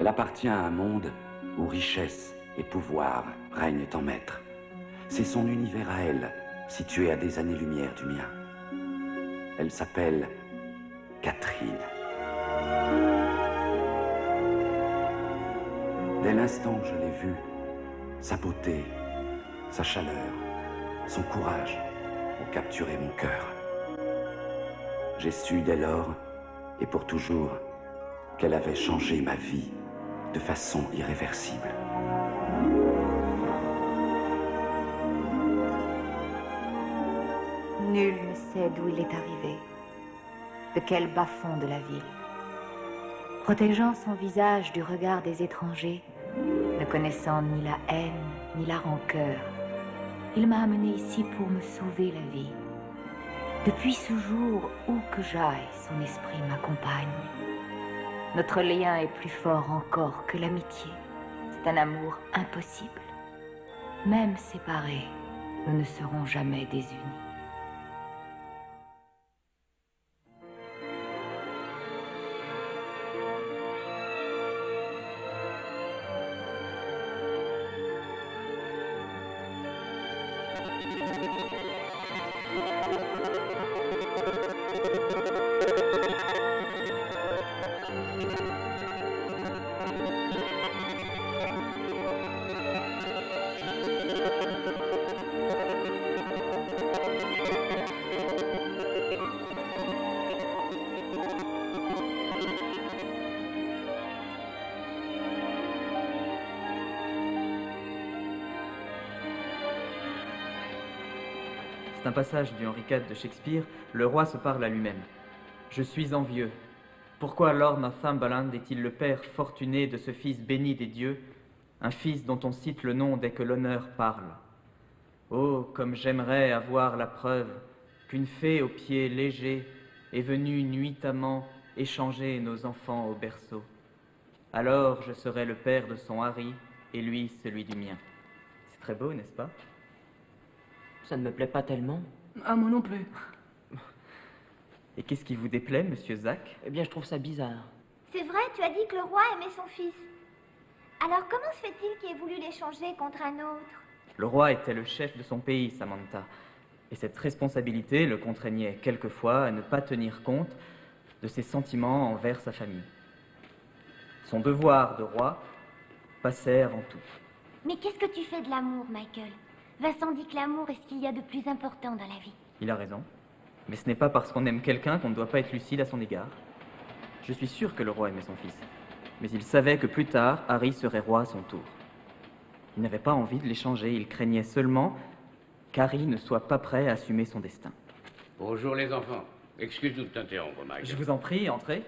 Elle appartient à un monde où richesse et pouvoir règnent en maître. C'est son univers à elle, situé à des années-lumière du mien. Elle s'appelle Catherine. Dès l'instant où je l'ai vue, sa beauté, sa chaleur, son courage ont capturé mon cœur. J'ai su dès lors, et pour toujours, qu'elle avait changé ma vie de façon irréversible. Nul ne sait d'où il est arrivé, de quel bas-fond de la ville. Protégeant son visage du regard des étrangers, ne connaissant ni la haine ni la rancœur, il m'a amené ici pour me sauver la vie. Depuis ce jour, où que j'aille, son esprit m'accompagne. Notre lien est plus fort encore que l'amitié. C'est un amour impossible. Même séparés, nous ne serons jamais désunis. C'est un passage du Henri IV de Shakespeare. Le roi se parle à lui-même. Je suis envieux. Pourquoi Lord Northumberland est-il le père fortuné de ce fils béni des dieux, un fils dont on cite le nom dès que l'honneur parle? Oh, comme j'aimerais avoir la preuve qu'une fée aux pieds légers est venue nuitamment échanger nos enfants au berceau. Alors je serais le père de son Harry et lui celui du mien. C'est très beau, n'est-ce pas? Ça ne me plaît pas tellement. Ah, moi non plus. Et qu'est-ce qui vous déplaît, monsieur Zach? Eh bien, je trouve ça bizarre. C'est vrai, tu as dit que le roi aimait son fils. Alors comment se fait-il qu'il ait voulu l'échanger contre un autre? Le roi était le chef de son pays, Samantha. Et cette responsabilité le contraignait quelquefois à ne pas tenir compte de ses sentiments envers sa famille. Son devoir de roi passait avant tout. Mais qu'est-ce que tu fais de l'amour, Michael? Vincent dit que l'amour est ce qu'il y a de plus important dans la vie. Il a raison. Mais ce n'est pas parce qu'on aime quelqu'un qu'on ne doit pas être lucide à son égard. Je suis sûr que le roi aimait son fils. Mais il savait que plus tard, Harry serait roi à son tour. Il n'avait pas envie de l'échanger. Il craignait seulement qu'Harry ne soit pas prêt à assumer son destin. Bonjour les enfants. Excuse-nous de t'interrompre, Michael. Je vous en prie, entrez.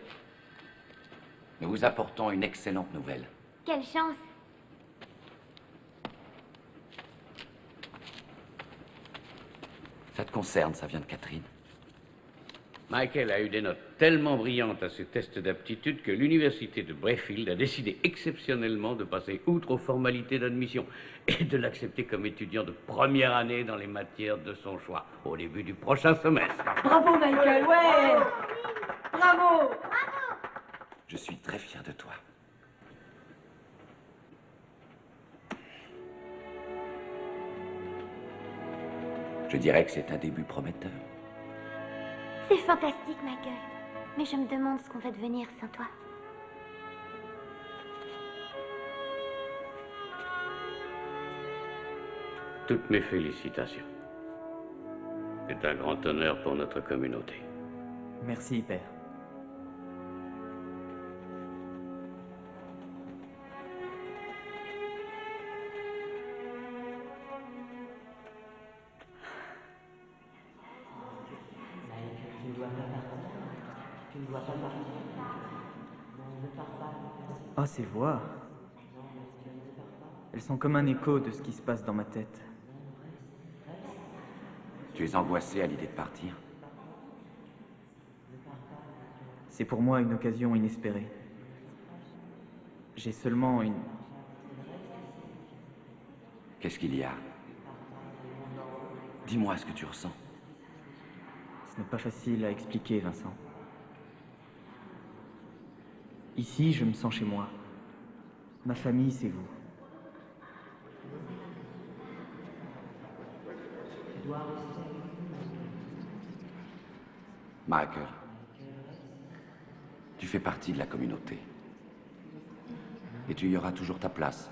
Nous vous apportons une excellente nouvelle. Quelle chance! Ça te concerne, ça vient de Catherine. Michael a eu des notes tellement brillantes à ses tests d'aptitude que l'université de Brayfield a décidé exceptionnellement de passer outre aux formalités d'admission et de l'accepter comme étudiant de première année dans les matières de son choix au début du prochain semestre. Bravo, Michael, ouais! Bravo! Je suis très fier de toi. Je dirais que c'est un début prometteur. C'est fantastique, Michael. Mais je me demande ce qu'on va devenir sans toi. Toutes mes félicitations. C'est un grand honneur pour notre communauté. Merci, père. Ah, ces voix. Elles sont comme un écho de ce qui se passe dans ma tête. Tu es angoissé à l'idée de partir? C'est pour moi une occasion inespérée. J'ai seulement une... Qu'est-ce qu'il y a? Dis-moi ce que tu ressens. Ce n'est pas facile à expliquer, Vincent. Ici, je me sens chez moi. Ma famille, c'est vous. Michael, tu fais partie de la communauté. Et tu y auras toujours ta place,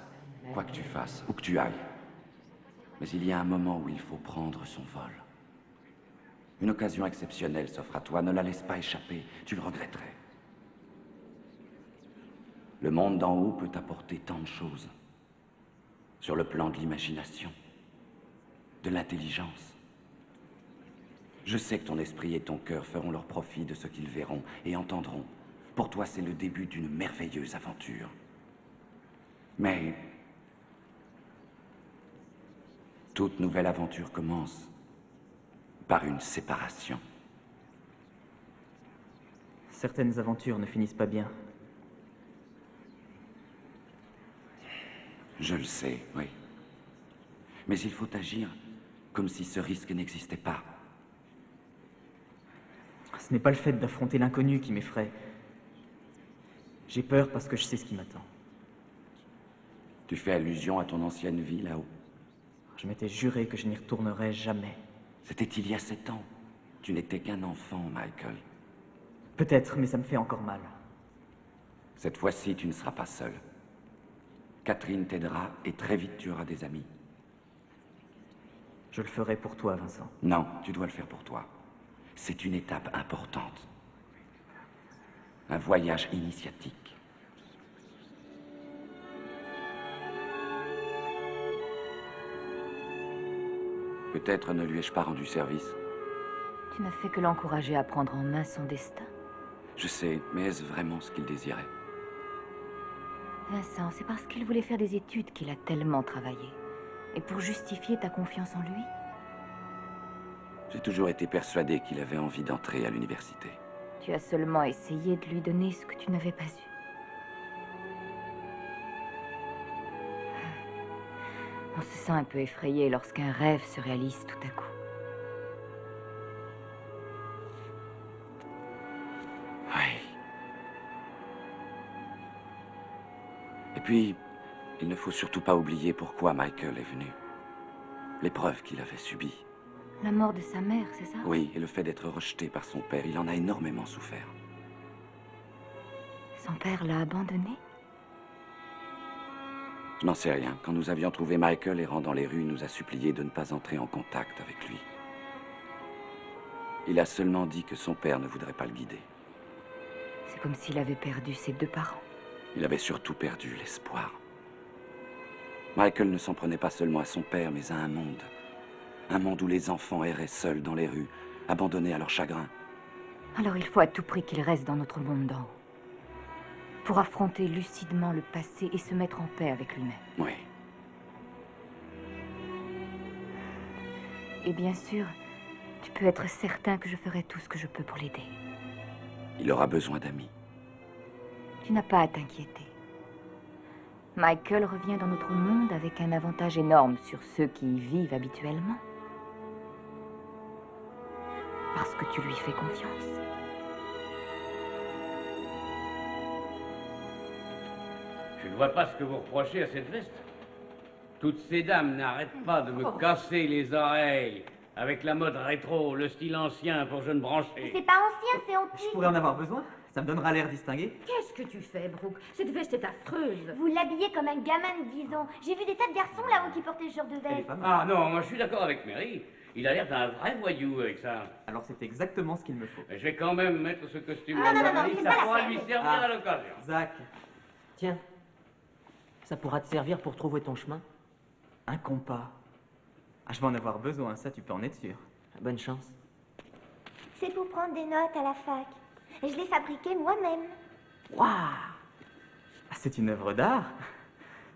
quoi que tu fasses, où que tu ailles. Mais il y a un moment où il faut prendre son vol. Une occasion exceptionnelle s'offre à toi, ne la laisse pas échapper, tu le regretterais. Le monde d'en haut peut t'apporter tant de choses. Sur le plan de l'imagination, de l'intelligence. Je sais que ton esprit et ton cœur feront leur profit de ce qu'ils verront et entendront. Pour toi, c'est le début d'une merveilleuse aventure. Mais toute nouvelle aventure commence par une séparation. Certaines aventures ne finissent pas bien. Je le sais, oui. Mais il faut agir comme si ce risque n'existait pas. Ce n'est pas le fait d'affronter l'inconnu qui m'effraie. J'ai peur parce que je sais ce qui m'attend. Tu fais allusion à ton ancienne vie là-haut. Je m'étais juré que je n'y retournerais jamais. C'était il y a 7 ans. Tu n'étais qu'un enfant, Michael. Peut-être, mais ça me fait encore mal. Cette fois-ci, tu ne seras pas seul. Catherine t'aidera et très vite tu auras des amis. Je le ferai pour toi, Vincent. Non, tu dois le faire pour toi. C'est une étape importante. Un voyage initiatique. Peut-être ne lui ai-je pas rendu service. Tu n'as fait que l'encourager à prendre en main son destin. Je sais, mais est-ce vraiment ce qu'il désirait? Vincent, c'est parce qu'il voulait faire des études qu'il a tellement travaillé. Et pour justifier ta confiance en lui? J'ai toujours été persuadé qu'il avait envie d'entrer à l'université. Tu as seulement essayé de lui donner ce que tu n'avais pas eu. On se sent un peu effrayé lorsqu'un rêve se réalise tout à coup. Oui. Et puis, il ne faut surtout pas oublier pourquoi Michael est venu. L'épreuve qu'il avait subie. La mort de sa mère, c'est ça? Oui, et le fait d'être rejeté par son père, il en a énormément souffert. Son père l'a abandonné? Je n'en sais rien. Quand nous avions trouvé Michael errant dans les rues, il nous a supplié de ne pas entrer en contact avec lui. Il a seulement dit que son père ne voudrait pas le guider. C'est comme s'il avait perdu ses 2 parents. Il avait surtout perdu l'espoir. Michael ne s'en prenait pas seulement à son père, mais à un monde. Un monde où les enfants erraient seuls dans les rues, abandonnés à leur chagrin. Alors il faut à tout prix qu'il reste dans notre monde d'en haut. Pour affronter lucidement le passé et se mettre en paix avec lui-même. Oui. Et bien sûr, tu peux être certain que je ferai tout ce que je peux pour l'aider. Il aura besoin d'amis. Tu n'as pas à t'inquiéter. Michael revient dans notre monde avec un avantage énorme sur ceux qui y vivent habituellement. Parce que tu lui fais confiance. Je ne vois pas ce que vous reprochez à cette veste. Toutes ces dames n'arrêtent pas de me casser les oreilles avec la mode rétro, le style ancien pour jeunes branchés. C'est pas ancien, c'est Je antique. pourrais en avoir besoin. Ça me donnera l'air distingué. Qu'est-ce que tu fais, Brooke? Cette veste est affreuse. Vous l'habillez comme un gamin de 10 ans. J'ai vu des tas de garçons là-haut qui portaient ce genre de Elle est veste. pas mal. Ah non, moi je suis d'accord avec Mary. Il a l'air d'un vrai voyou avec ça. Alors c'est exactement ce qu'il me faut. Mais je vais quand même mettre ce costume Non, non, non, Mary, c'est ça pas la pourra peine. lui servir à l'occasion. Zach, Tiens, ça pourra te servir pour trouver ton chemin. un compas. Ah, je vais en avoir besoin, ça tu peux en être sûr. Bonne chance. C'est pour prendre des notes à la fac. Et je l'ai fabriqué moi-même. Waouh! Ah, c'est une œuvre d'art.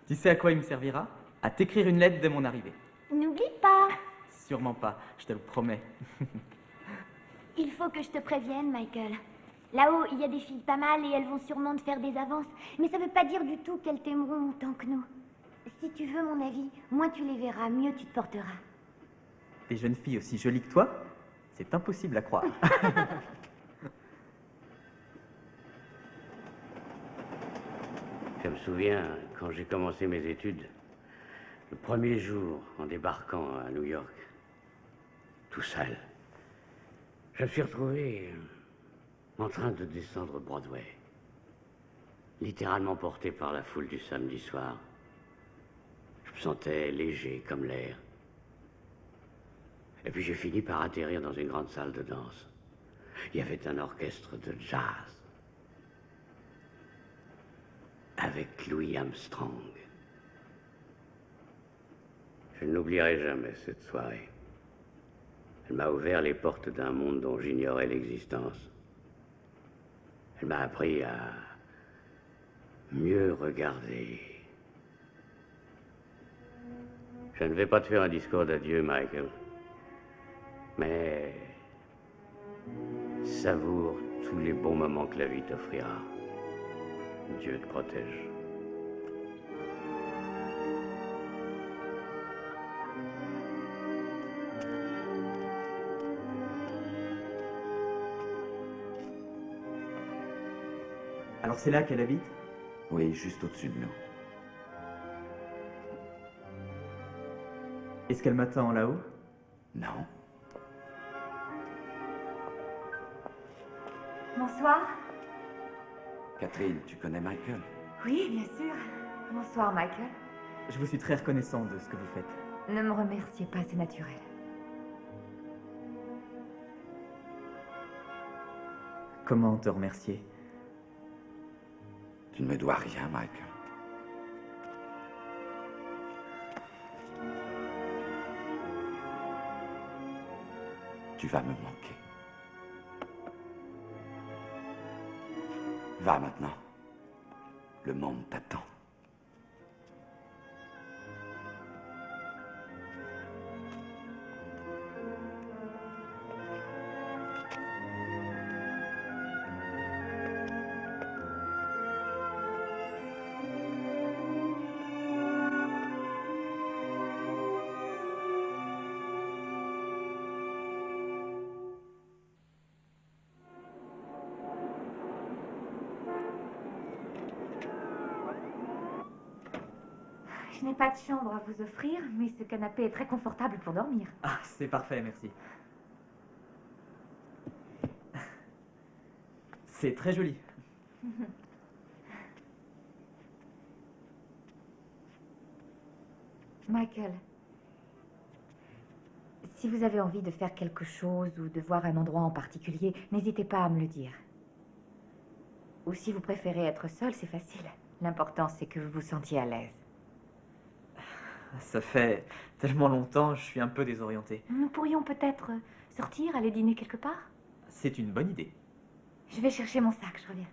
Tu sais à quoi il me servira? À t'écrire une lettre dès mon arrivée. N'oublie pas. Sûrement pas, je te le promets. Il faut que je te prévienne, Michael. Là-haut, il y a des filles pas mal et elles vont sûrement te faire des avances. Mais ça veut pas dire du tout qu'elles t'aimeront autant que nous. Si tu veux mon avis, moins tu les verras, mieux tu te porteras. Des jeunes filles aussi jolies que toi, c'est impossible à croire. Je me souviens, quand j'ai commencé mes études, le premier jour en débarquant à New York, tout seul, je me suis retrouvé en train de descendre Broadway, littéralement porté par la foule du samedi soir. Je me sentais léger comme l'air. Et puis j'ai fini par atterrir dans une grande salle de danse. Il y avait un orchestre de jazz avec Louis Armstrong. Je n'oublierai jamais cette soirée. Elle m'a ouvert les portes d'un monde dont j'ignorais l'existence. Elle m'a appris à mieux regarder. Je ne vais pas te faire un discours d'adieu, Michael, mais savoure tous les bons moments que la vie t'offrira. Dieu te protège. Alors c'est là qu'elle habite? Oui, juste au-dessus de nous. Est-ce qu'elle m'attend là-haut? Non. Bonsoir. Catherine, tu connais Michael? Oui, bien sûr. Bonsoir, Michael. Je vous suis très reconnaissant de ce que vous faites. Ne me remerciez pas, c'est naturel. Comment te remercier? Tu ne me dois rien, Michael. Tu vas me manquer. Va maintenant. Le monde t'attend. Je n'ai pas de chambre à vous offrir, mais ce canapé est très confortable pour dormir. Ah, c'est parfait, merci. C'est très joli. Michael, si vous avez envie de faire quelque chose ou de voir un endroit en particulier, n'hésitez pas à me le dire. Ou si vous préférez être seul, c'est facile. L'important, c'est que vous vous sentiez à l'aise. Ça fait tellement longtemps, je suis un peu désorienté. Nous pourrions peut-être sortir, aller dîner quelque part? C'est une bonne idée. Je vais chercher mon sac, je reviens.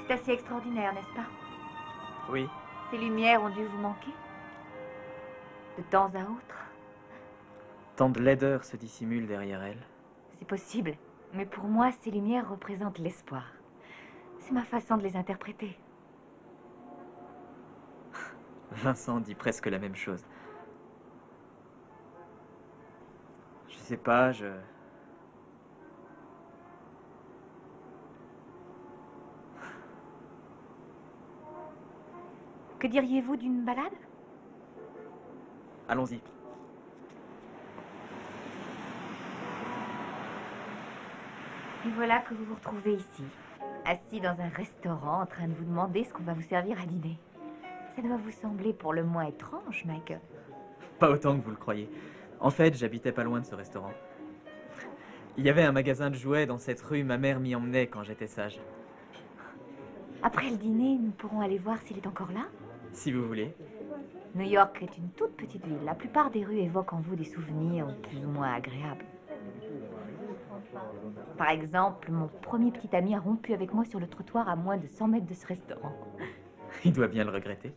C'est assez extraordinaire, n'est-ce pas? Oui. Ces lumières ont dû vous manquer? De temps à autre? Tant de laideur se dissimule derrière elle. C'est possible, mais pour moi, ces lumières représentent l'espoir. C'est ma façon de les interpréter. Vincent dit presque la même chose. Je sais pas, Que diriez-vous d'une balade? Allons-y. Et voilà que vous vous retrouvez ici, assis dans un restaurant en train de vous demander ce qu'on va vous servir à dîner. Ça doit vous sembler pour le moins étrange, Michael. Pas autant que vous le croyez. En fait, j'habitais pas loin de ce restaurant. Il y avait un magasin de jouets dans cette rue, ma mère m'y emmenait quand j'étais sage. Après le dîner, nous pourrons aller voir s'il est encore là? Si vous voulez. New York est une toute petite ville. La plupart des rues évoquent en vous des souvenirs plus ou moins agréables. Par exemple, mon premier petit ami a rompu avec moi sur le trottoir à moins de 100 mètres de ce restaurant. Il doit bien le regretter.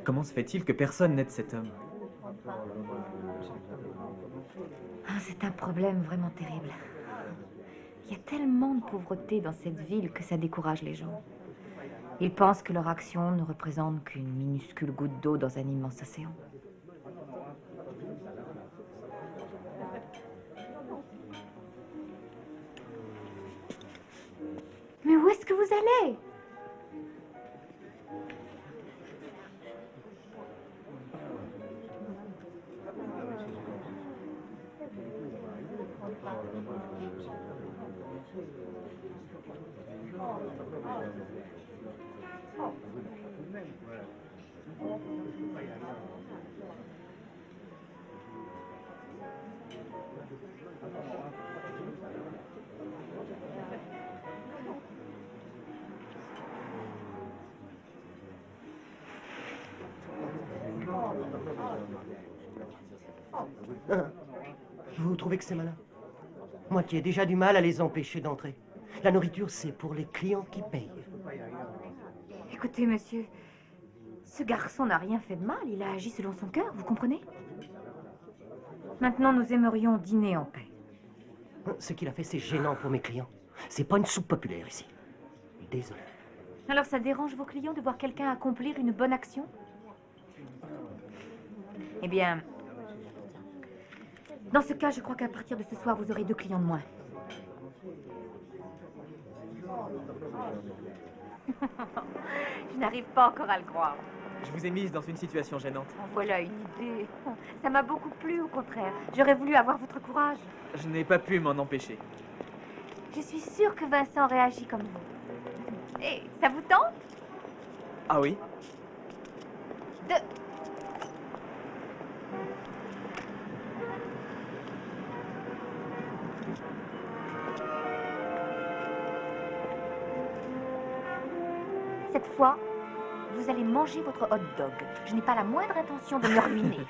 Comment se fait-il que personne n'aide cet homme? Ah, c'est un problème vraiment terrible. Il y a tellement de pauvreté dans cette ville que ça décourage les gens. Ils pensent que leur action ne représente qu'une minuscule goutte d'eau dans un immense océan. Mais où est-ce que vous allez? Vous trouvez que c'est malin? Moi qui ai déjà du mal à les empêcher d'entrer. La nourriture, c'est pour les clients qui payent. Écoutez, monsieur, ce garçon n'a rien fait de mal. Il a agi selon son cœur, vous comprenez? Maintenant, nous aimerions dîner en paix. Ce qu'il a fait, c'est gênant pour mes clients. C'est pas une soupe populaire ici. Désolé. Alors, ça dérange vos clients de voir quelqu'un accomplir une bonne action? Eh bien, dans ce cas, je crois qu'à partir de ce soir, vous aurez 2 clients de moins. Je n'arrive pas encore à le croire. Je vous ai mise dans une situation gênante. En voilà une idée. Ça m'a beaucoup plu, au contraire. J'aurais voulu avoir votre courage. Je n'ai pas pu m'en empêcher. Je suis sûre que Vincent réagit comme vous. Et ça vous tente? Ah oui? Cette fois, vous allez manger votre hot dog. Je n'ai pas la moindre intention de me ruiner.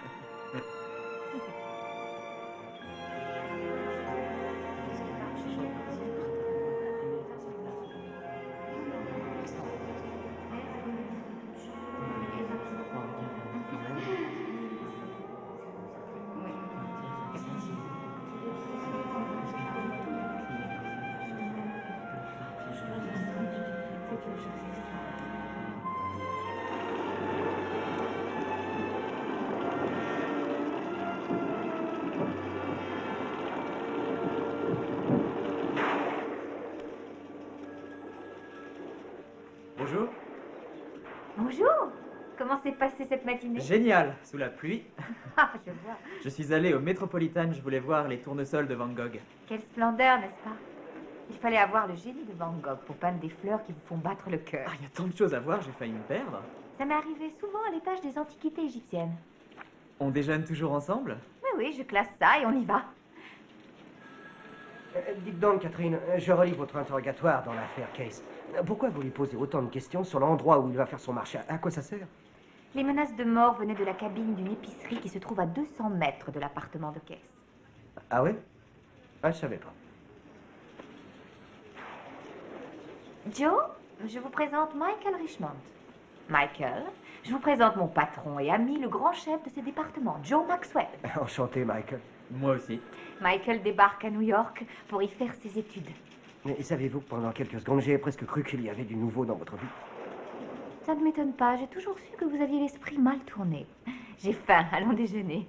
Bonjour. Bonjour. Comment s'est passée cette matinée? Génial, sous la pluie. Ah, je vois. Je suis allé au Metropolitan, je voulais voir les tournesols de Van Gogh. Quelle splendeur, n'est-ce pas? Il fallait avoir le génie de Van Gogh pour peindre des fleurs qui vous font battre le cœur. Ah, il y a tant de choses à voir, j'ai failli me perdre. Ça m'est arrivé souvent à l'étage des antiquités égyptiennes. On déjeune toujours ensemble? Mais oui, je classe ça et on y va. Dites donc, Catherine, je relis votre interrogatoire dans l'affaire Case. Pourquoi vous lui posez autant de questions sur l'endroit où il va faire son marché? À quoi ça sert? Les menaces de mort venaient de la cabine d'une épicerie qui se trouve à 200 mètres de l'appartement de Case. Ah ouais? Ah, je savais pas. Joe, je vous présente Michael Richmond. Michael, je vous présente mon patron et ami, le grand chef de ce département, Joe Maxwell. Enchanté, Michael. Moi aussi. Michael débarque à New York pour y faire ses études. Mais savez-vous que pendant quelques secondes, j'ai presque cru qu'il y avait du nouveau dans votre vie? Ça ne m'étonne pas, j'ai toujours su que vous aviez l'esprit mal tourné. J'ai faim, allons déjeuner.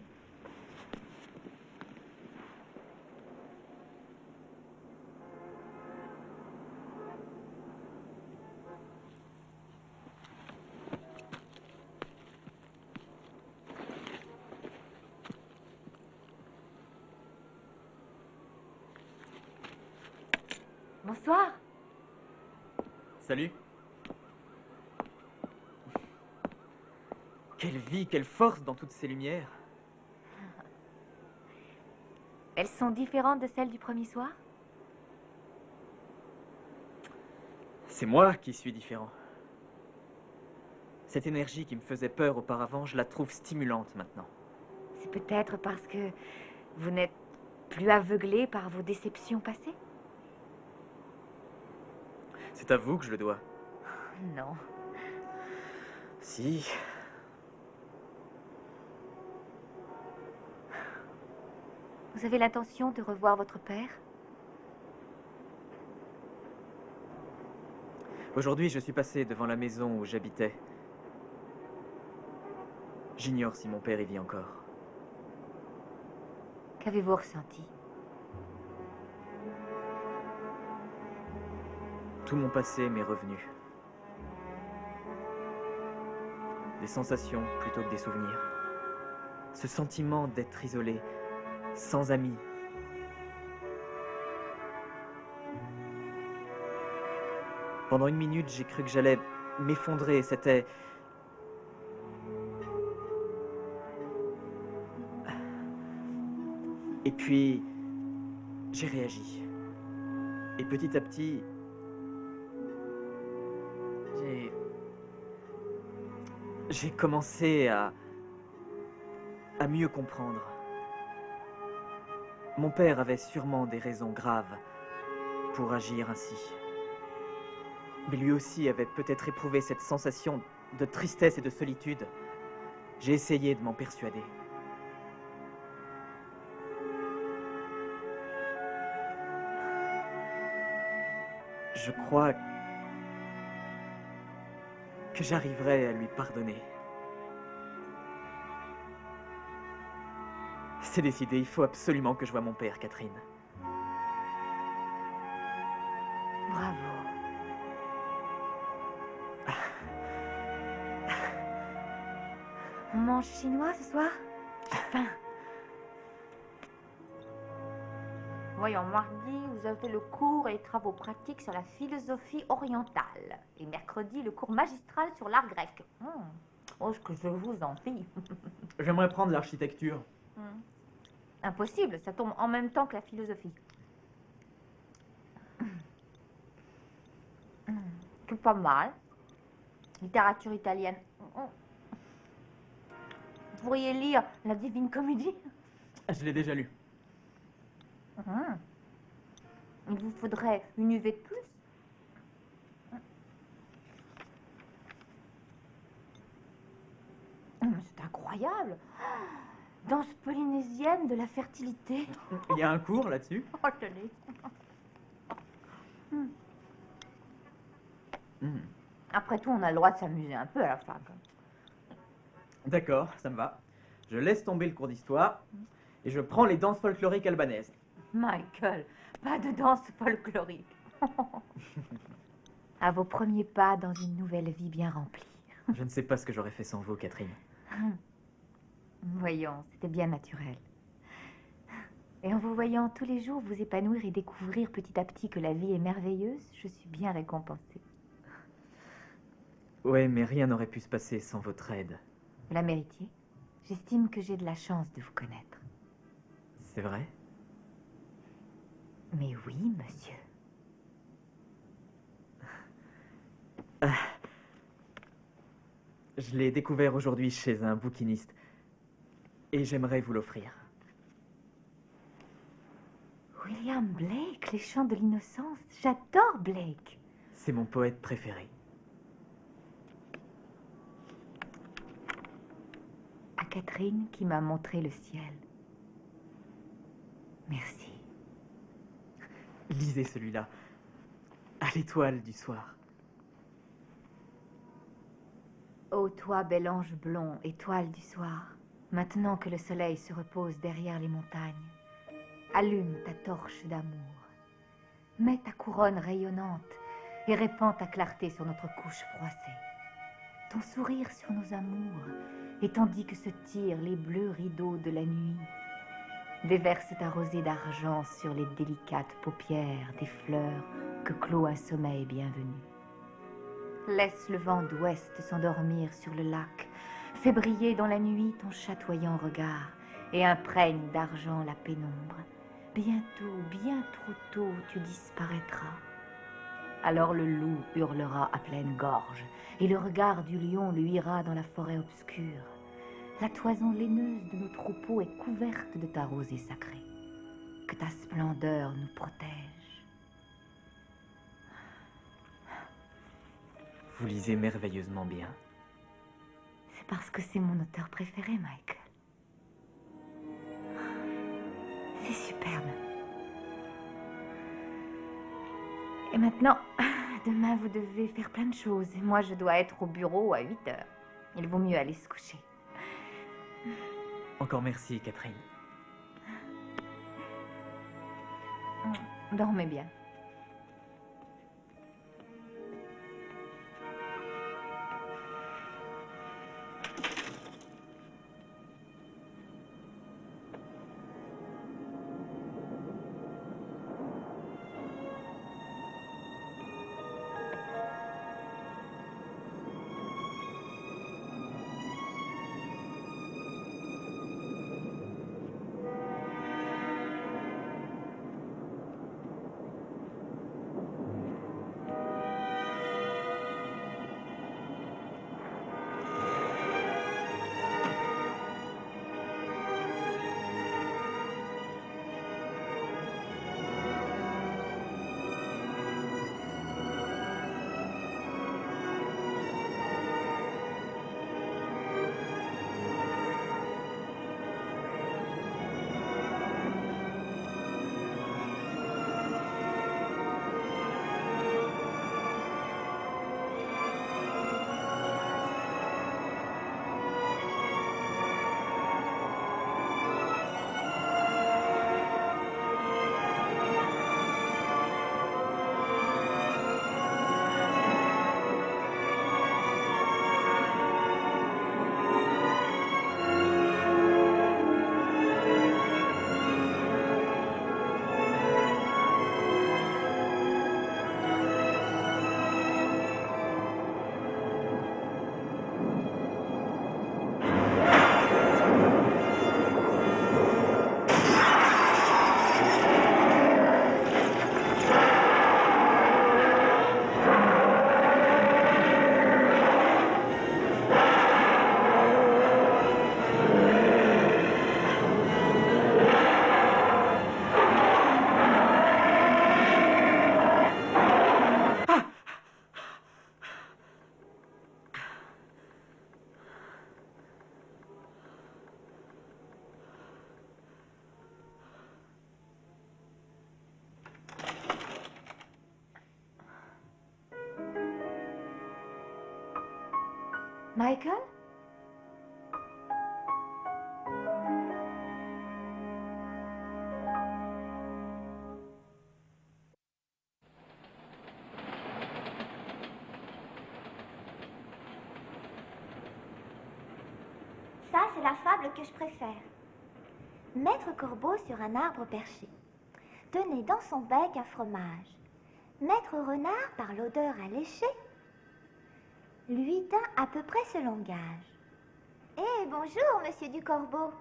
Bonsoir. Salut. Quelle vie, quelle force dans toutes ces lumières. Elles sont différentes de celles du premier soir? C'est moi qui suis différent. Cette énergie qui me faisait peur auparavant, je la trouve stimulante maintenant. C'est peut-être parce que vous n'êtes Plus aveuglé par vos déceptions passées? C'est à vous que je le dois. Non. Si. Vous avez l'intention de revoir votre père? Aujourd'hui, je suis passé devant la maison où j'habitais. J'ignore si mon père y vit encore. Qu'avez-vous ressenti? Tout mon passé m'est revenu. Des sensations plutôt que des souvenirs. Ce sentiment d'être isolé, sans amis. Pendant une minute, j'ai cru que j'allais m'effondrer. C'était... Et puis, j'ai réagi. Et petit à petit, j'ai commencé à mieux comprendre. Mon père avait sûrement des raisons graves pour agir ainsi. Mais lui aussi avait peut-être éprouvé cette sensation de tristesse et de solitude. J'ai essayé de m'en persuader. Je crois que j'arriverai à lui pardonner. C'est décidé, il faut absolument que je voie mon père, Catherine. Bravo. On mange chinois ce soir? J'ai faim. Voyons, mardi, vous avez le cours et les travaux pratiques sur la philosophie orientale. Et mercredi, le cours magistral sur l'art grec. Oh, ce que je vous en prie. J'aimerais prendre l'architecture. Impossible, ça tombe en même temps que la philosophie. C'est pas mal. Littérature italienne. Vous pourriez lire La Divine Comédie. Je l'ai déjà lu. Il vous faudrait une UV de plus. C'est incroyable. Danse polynésienne de la fertilité. Il y a un cours là-dessus? Oh, tenez. Après tout, on a le droit de s'amuser un peu à la fin. D'accord, ça me va. Je laisse tomber le cours d'histoire et je prends les danses folkloriques albanaises. Michael, pas de danse folklorique. À vos premiers pas dans une nouvelle vie bien remplie. Je ne sais pas ce que j'aurais fait sans vous, Catherine. Voyons, c'était bien naturel. Et en vous voyant tous les jours vous épanouir et découvrir petit à petit que la vie est merveilleuse, je suis bien récompensée. Ouais, mais rien n'aurait pu se passer sans votre aide. Vous la méritiez. J'estime que j'ai de la chance de vous connaître. C'est vrai? Mais oui, monsieur. Je l'ai découvert aujourd'hui chez un bouquiniste. Et j'aimerais vous l'offrir. William Blake, Les Chants de l'innocence. J'adore Blake. C'est mon poète préféré. À Catherine qui m'a montré le ciel. Merci. Lisez celui-là. À l'étoile du soir. Ô toi, bel ange blond, étoile du soir, maintenant que le soleil se repose derrière les montagnes, allume ta torche d'amour. Mets ta couronne rayonnante et répands ta clarté sur notre couche froissée. Ton sourire sur nos amours, et tandis que se tirent les bleus rideaux de la nuit, déverse ta rosée d'argent sur les délicates paupières des fleurs que clôt un sommeil bienvenu. Laisse le vent d'ouest s'endormir sur le lac, fais briller dans la nuit ton chatoyant regard et imprègne d'argent la pénombre. Bientôt, bien trop tôt, tu disparaîtras. Alors le loup hurlera à pleine gorge et le regard du lion luira dans la forêt obscure. La toison laineuse de nos troupeaux est couverte de ta rosée sacrée. que ta splendeur nous protège. Vous lisez merveilleusement bien. C'est parce que c'est mon auteur préféré, Michael. C'est superbe. Et maintenant, demain vous devez faire plein de choses. Et moi, je dois être au bureau à 8 heures. Il vaut mieux aller se coucher. Encore merci, Catherine. Dormez bien. Michael? Ça, c'est la fable que je préfère. Maître Corbeau sur un arbre perché tenait dans son bec un fromage. Maître Renard, par l'odeur alléchée, lui tint à peu près ce langage. « Eh, bonjour, monsieur du Corbeau.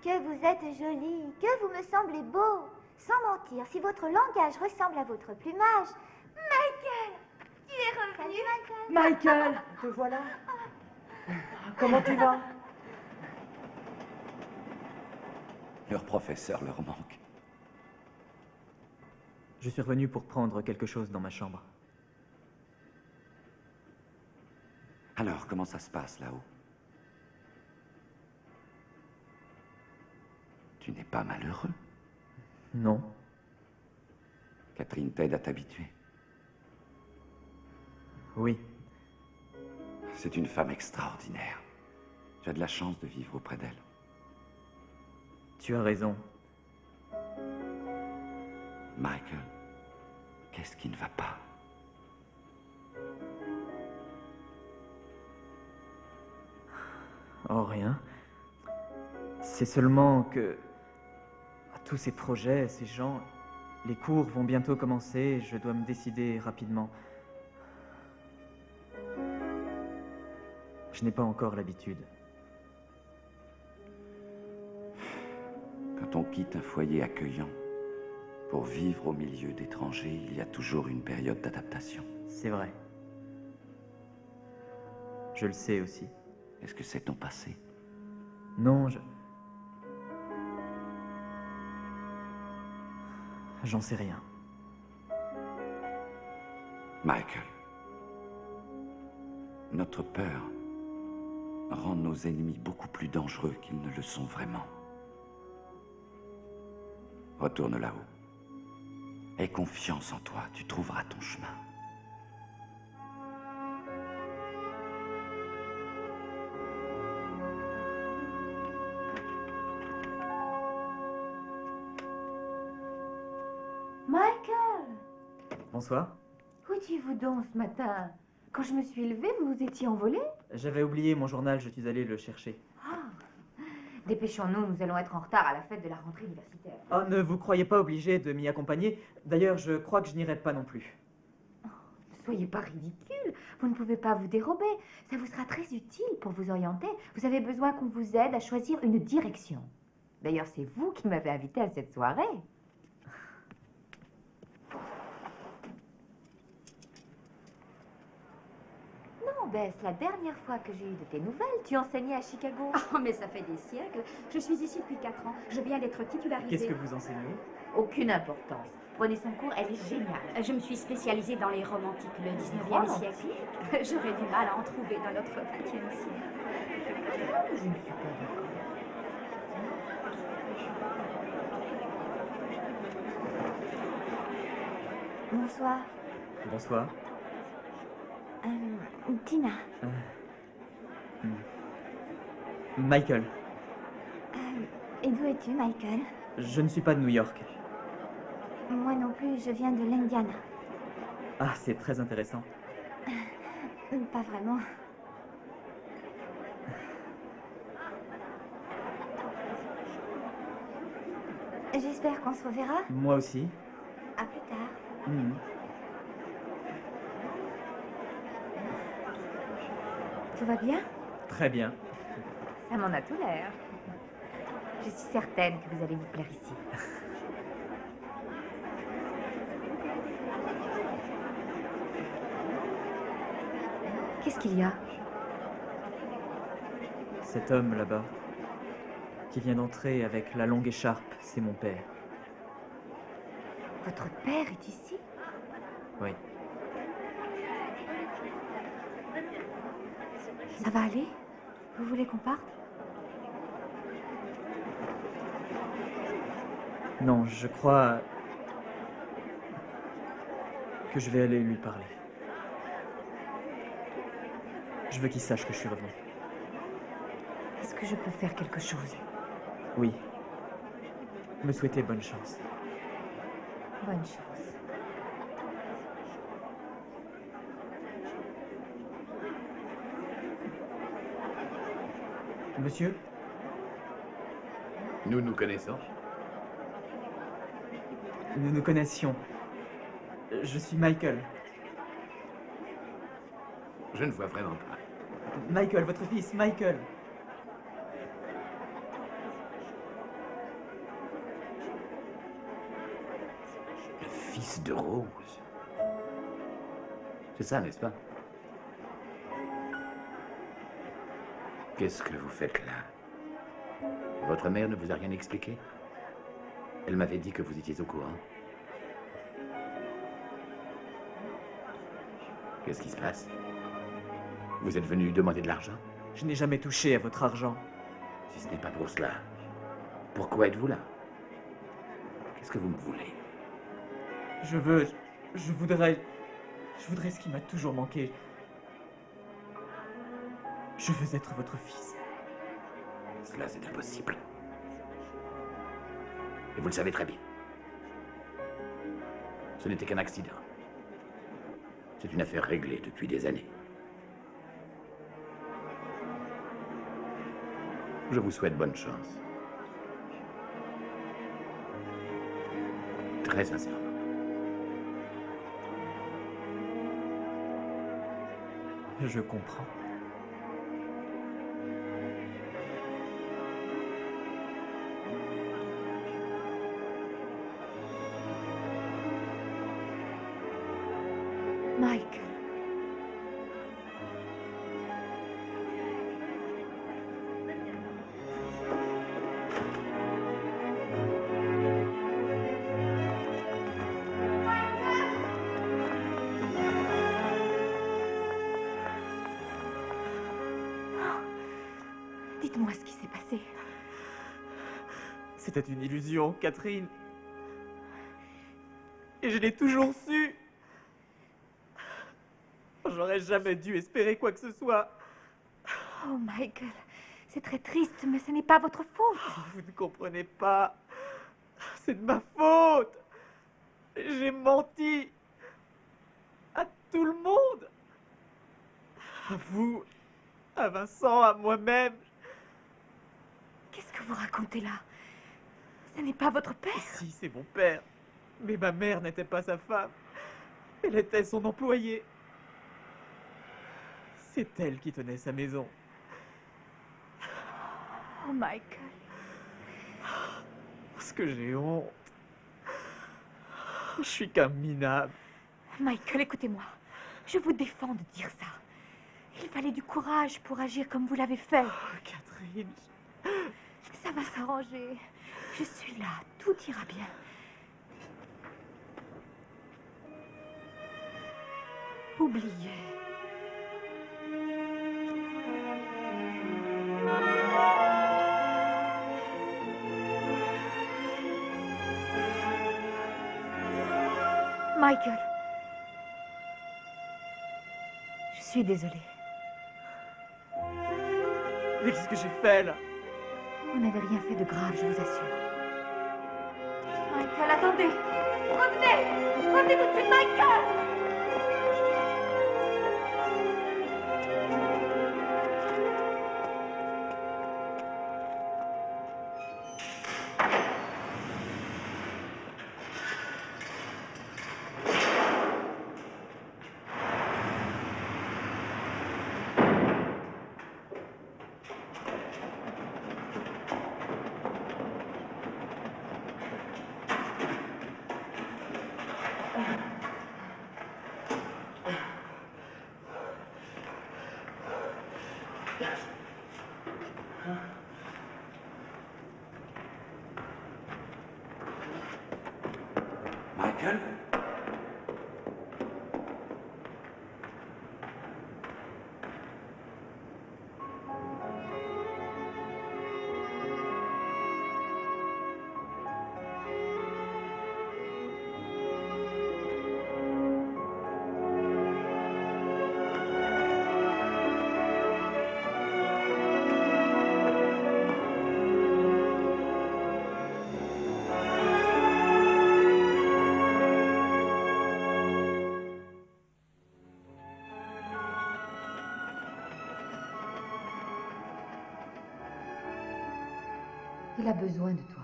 Que vous êtes joli, que vous me semblez beau. Sans mentir, si votre langage ressemble à votre plumage... Michael, tu es revenu. Salut, Michael. Michael, te voilà. Comment tu vas? Leur professeur leur manque. Je suis revenu pour prendre quelque chose dans ma chambre. Alors, comment ça se passe là-haut? Tu n'es pas malheureux? Non. Catherine t'aide à t'habituer. Oui. C'est une femme extraordinaire. Tu as de la chance de vivre auprès d'elle. Tu as raison. Michael, qu'est-ce qui ne va pas? Oh, rien. C'est seulement que... tous ces projets, ces gens... Les cours vont bientôt commencer, je dois me décider rapidement. Je n'ai pas encore l'habitude. Quand on quitte un foyer accueillant pour vivre au milieu d'étrangers, il y a toujours une période d'adaptation. C'est vrai. Je le sais aussi. Est-ce que c'est ton passé? Non, J'en sais rien. Michael, notre peur rend nos ennemis beaucoup plus dangereux qu'ils ne le sont vraiment. Retourne là-haut. Aie confiance en toi, tu trouveras ton chemin. Michael! Bonsoir. Où étiez-vous donc ce matin? Quand je me suis levée, vous vous étiez envolé? J'avais oublié mon journal, je suis allé le chercher. Dépêchons-nous, nous allons être en retard à la fête de la rentrée universitaire. Oh, ne vous croyez pas obligé de m'y accompagner. D'ailleurs, je crois que je n'irai pas non plus. Ne soyez pas ridicule, vous ne pouvez pas vous dérober. Ça vous sera très utile pour vous orienter. Vous avez besoin qu'on vous aide à choisir une direction. D'ailleurs, c'est vous qui m'avez invité à cette soirée. Non, Bess, la dernière fois que j'ai eu de tes nouvelles, tu enseignais à Chicago. Oh, mais ça fait des siècles. Je suis ici depuis 4 ans. Je viens d'être titularisée. Qu'est-ce que vous enseignez? Aucune importance. Prenez son cours, elle est géniale. Je me suis spécialisée dans les romantiques, le 19e Romantique? siècle. J'aurais du mal à en trouver dans notre 20e siècle. Je ne suis pas d'accord. Bonsoir. Bonsoir. Tina. Michael. Et d'où es-tu, Michael? Je ne suis pas de New York. Moi non plus, je viens de l'Indiana. Ah, c'est très intéressant. Pas vraiment. J'espère qu'on se reverra. Moi aussi. À plus tard. Mhm. Tout va bien? Très bien. Ça m'en a tout l'air. Je suis certaine que vous allez vous plaire ici. Qu'est-ce qu'il y a? Cet homme là-bas, qui vient d'entrer avec la longue écharpe, c'est mon père. Votre père est ici? Oui. Ça va aller? Vous voulez qu'on parte? Non, je crois que je vais aller lui parler. Je veux qu'il sache que je suis revenu. Est-ce que je peux faire quelque chose? Oui. Me souhaiter bonne chance. Bonne chance. Monsieur? Nous nous connaissons. Nous nous connaissions. Je suis Michael. Je ne vois vraiment pas. Michael, votre fils, Michael. Le fils de Rose. C'est ça, n'est-ce pas? Qu'est-ce que vous faites là? Votre mère ne vous a rien expliqué? Elle m'avait dit que vous étiez au courant. Qu'est-ce qui se passe? Vous êtes venu demander de l'argent? Je n'ai jamais touché à votre argent. Si ce n'est pas pour cela, pourquoi êtes-vous là? Qu'est-ce que vous me voulez? Je voudrais ce qui m'a toujours manqué. Je veux être votre fils. Cela, c'est impossible. Et vous le savez très bien. Ce n'était qu'un accident. C'est une affaire réglée depuis des années. Je vous souhaite bonne chance. Très sincèrement. Je comprends. Mike. Dites-moi ce qui s'est passé. C'était une illusion, Catherine. Et je l'ai toujours su. J'aurais jamais dû espérer quoi que ce soit. Oh, Michael, c'est très triste, mais ce n'est pas votre faute. Vous ne comprenez pas. C'est de ma faute. J'ai menti. À tout le monde. À vous, à Vincent, à moi-même. Qu'est-ce que vous racontez là? Ce n'est pas votre père? Si, c'est mon père. Mais ma mère n'était pas sa femme. Elle était son employée. C'est elle qui tenait sa maison. Oh, Michael. Parce que j'ai honte. Je suis qu'un minable. Michael, écoutez-moi. Je vous défends de dire ça. Il fallait du courage pour agir comme vous l'avez fait. Oh, Catherine. Ça va s'arranger. Je suis là. Tout ira bien. Oubliez. Michael. Je suis désolée. Mais qu'est-ce que j'ai fait là? Vous n'avez rien fait de grave, je vous assure. Michael, attendez! Revenez! Revenez tout de suite, Michael! Michael? Il a besoin de toi.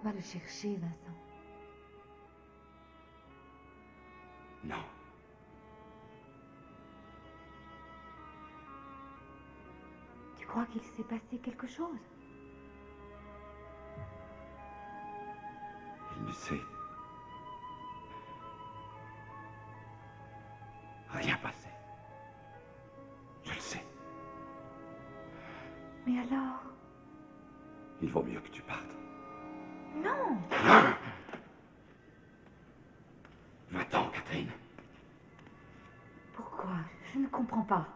Va le chercher, Vincent. Non. Tu crois qu'il s'est passé quelque chose? Il ne sait rien passé. Je le sais. Mais alors? Il vaut mieux que tu partes. Non! Va-t'en, Catherine. Pourquoi? Je ne comprends pas.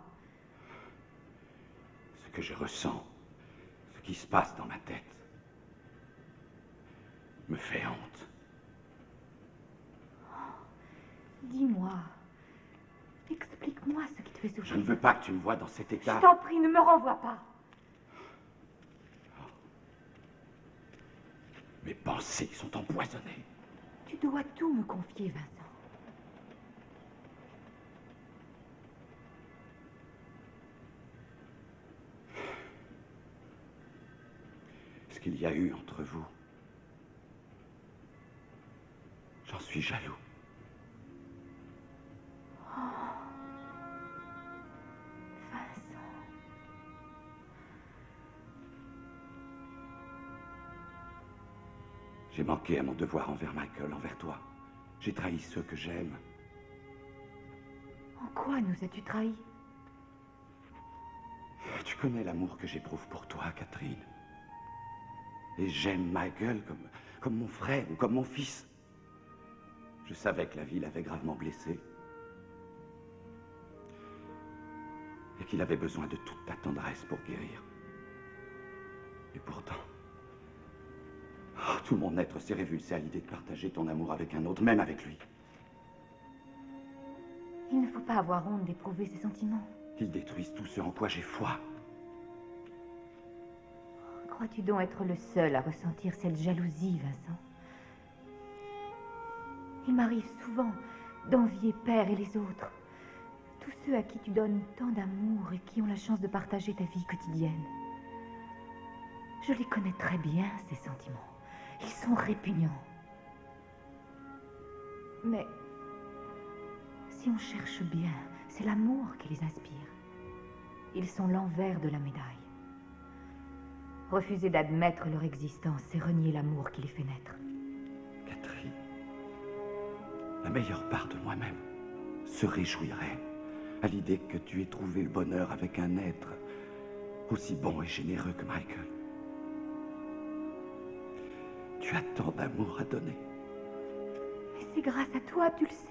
Ce que je ressens, ce qui se passe dans ma tête, me fait honte. Dis-moi. Explique-moi ce qui te fait souffrir. Je ne veux pas que tu me vois dans cet Je état. t'en prie, ne me renvoie pas. Mes pensées sont empoisonnées. Tu dois tout me confier, Vincent. Ce qu'il y a eu entre vous, j'en suis jaloux. Vincent. J'ai manqué à mon devoir envers Michael, envers toi. J'ai trahi ceux que j'aime. En quoi nous as-tu trahis? Tu connais l'amour que j'éprouve pour toi, Catherine. Et j'aime Michael comme mon frère ou comme mon fils. Je savais que la vie l'avait gravement blessé. Et qu'il avait besoin de toute ta tendresse pour guérir. Et pourtant, tout mon être s'est révulsé à l'idée de partager ton amour avec un autre, même avec lui. Il ne faut pas avoir honte d'éprouver ces sentiments. Ils détruisent tout ce en quoi j'ai foi. Crois-tu donc être le seul à ressentir cette jalousie, Vincent? Il m'arrive souvent d'envier Père et les autres. Tous ceux à qui tu donnes tant d'amour et qui ont la chance de partager ta vie quotidienne. Je les connais très bien, ces sentiments. Ils sont répugnants. Mais si on cherche bien, c'est l'amour qui les inspire. Ils sont l'envers de la médaille. Refuser d'admettre leur existence, c'est renier l'amour qui les fait naître. Catherine, la meilleure part de moi-même se réjouirait à l'idée que tu aies trouvé le bonheur avec un être aussi bon et généreux que Michael. Tu as tant d'amour à donner. Mais c'est grâce à toi, tu le sais.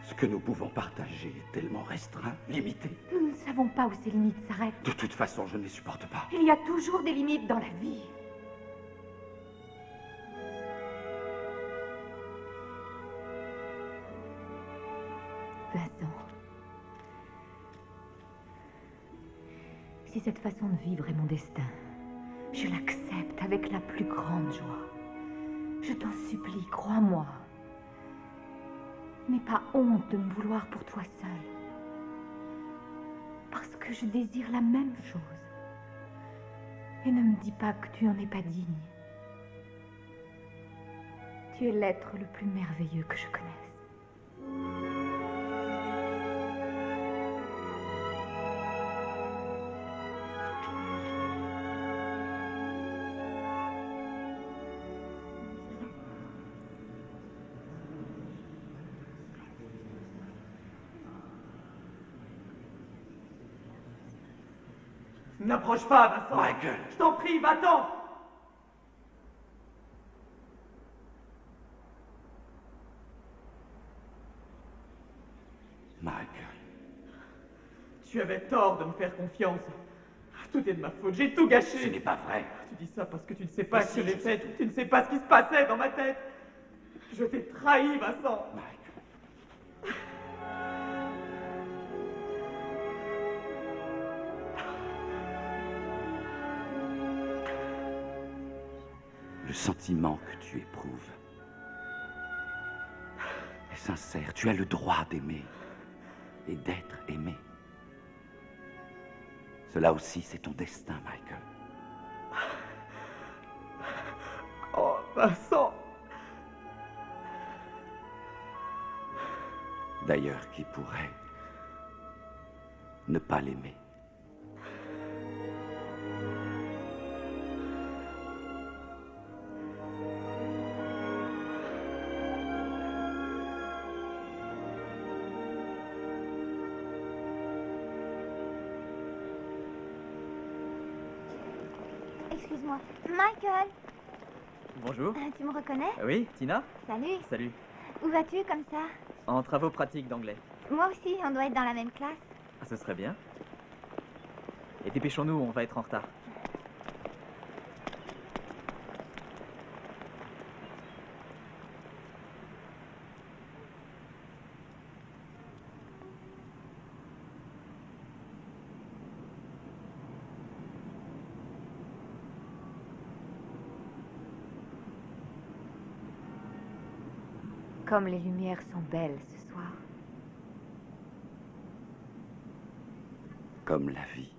Ce que nous pouvons partager est tellement restreint, limité. Nous ne savons pas où ces limites s'arrêtent. De toute façon, je ne les supporte pas. Il y a toujours des limites dans la vie. Vincent, si cette façon de vivre est mon destin, je l'accepte avec la plus grande joie. Je t'en supplie, crois-moi. N'aie pas honte de me vouloir pour toi seul. Parce que je désire la même chose. Et ne me dis pas que tu n'en es pas digne. Tu es l'être le plus merveilleux que je connaisse. N'approche pas, Vincent. Michael. Je t'en prie, va-t'en. Michael. Tu avais tort de me faire confiance. Tout est de ma faute, j'ai tout gâché. Ce n'est pas vrai. Tu dis ça parce que tu ne sais pas Mais ce si, que j'ai je fait, tu ne sais pas ce qui se passait dans ma tête. Je t'ai trahi, Vincent. Michael. Le sentiment que tu éprouves est sincère. Tu as le droit d'aimer et d'être aimé. Cela aussi, c'est ton destin, Michael. Oh, Vincent. D'ailleurs, qui pourrait ne pas l'aimer? Excuse-moi. Michael, Bonjour. tu me reconnais? Oui, Tina? Salut. Salut. Où vas-tu comme ça? En travaux pratiques d'anglais. Moi aussi, on doit être dans la même classe. Ah, ce serait bien. Et dépêchons-nous, on va être en retard. Comme les lumières sont belles ce soir. Comme la vie.